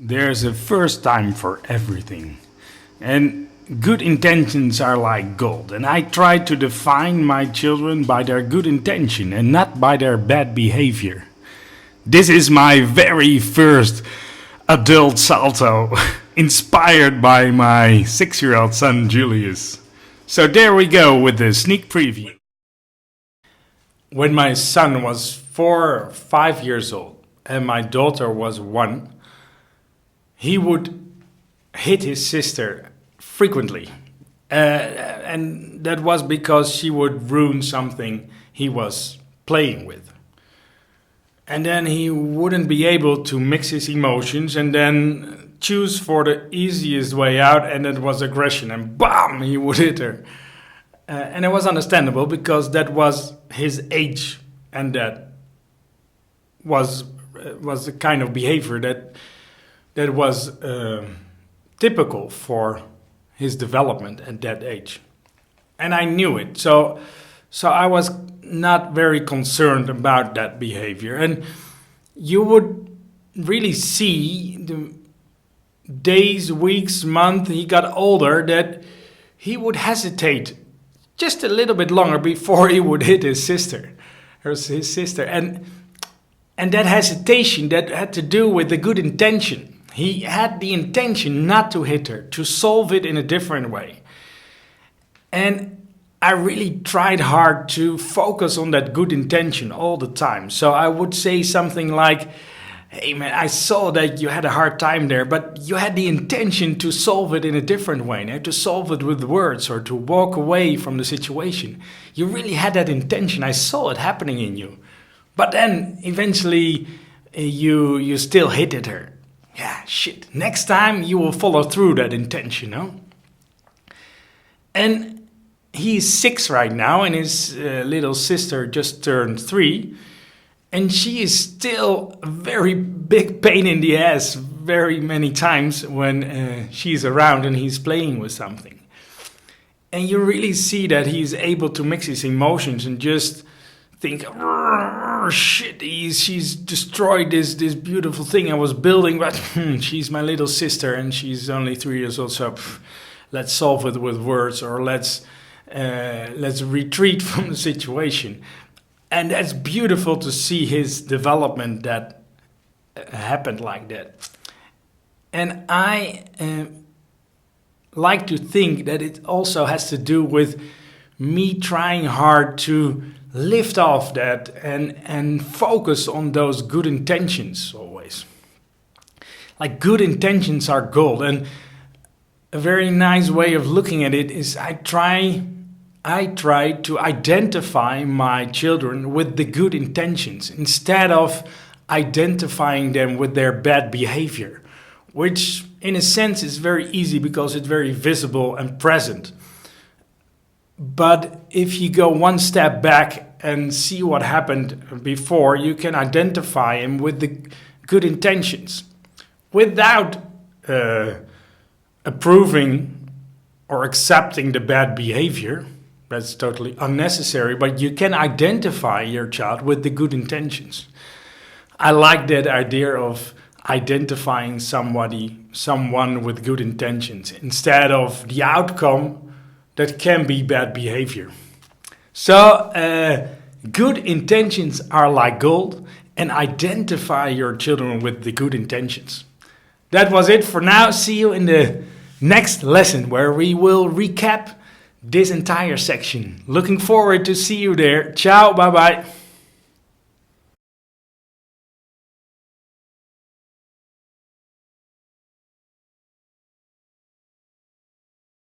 There's a first time for everything. And good intentions are like gold. And I try to define my children by their good intention and not by their bad behavior. This is my very first adult salto, inspired by my 6-year-old son Julius. So there we go with the sneak preview. When my son was 4 or 5 years old and my daughter was 1, he would hit his sister frequently. And that was because she would ruin something he was playing with. And then he wouldn't be able to mix his emotions and then choose for the easiest way out, and it was aggression, and bam, he would hit her. And it was understandable because that was his age, and that was the kind of behavior that was typical for his development at that age. And I knew it. So I was not very concerned about that behavior. And you would really see the days, weeks, months he got older that he would hesitate just a little bit longer before he would hit his sister. And that hesitation, that had to do with the good intention. He had the intention not to hit her, to solve it in a different way. And I really tried hard to focus on that good intention all the time. So I would say something like, hey man, I saw that you had a hard time there, but you had the intention to solve it in a different way, to solve it with words or to walk away from the situation. You really had that intention. I saw it happening in you. But then eventually you still hit at her. Yeah, shit. Next time you will follow through that intention, no? And he's 6 right now, and his little sister just turned 3. And she is still a very big pain in the ass very many times when she's around and he's playing with something. And you really see that he's able to mix his emotions and just think, shit, she's destroyed this beautiful thing I was building, but she's my little sister and she's only 3 years old, so let's solve it with words, or let's retreat from the situation. And that's beautiful to see his development that happened like that. And I like to think that it also has to do with me trying hard to lift off that and focus on those good intentions always. Like, good intentions are gold. And a very nice way of looking at it is I try to identify my children with the good intentions instead of identifying them with their bad behavior, which in a sense is very easy because it's very visible and present. But if you go one step back and see what happened before, you can identify him with the good intentions without approving or accepting the bad behavior. That's totally unnecessary, but you can identify your child with the good intentions. I like that idea of identifying someone with good intentions instead of the outcome that can be bad behavior. So, good intentions are like gold, and identify your children with the good intentions. That was it for now. See you in the next lesson where we will recap this entire section. Looking forward to see you there. Ciao, bye-bye.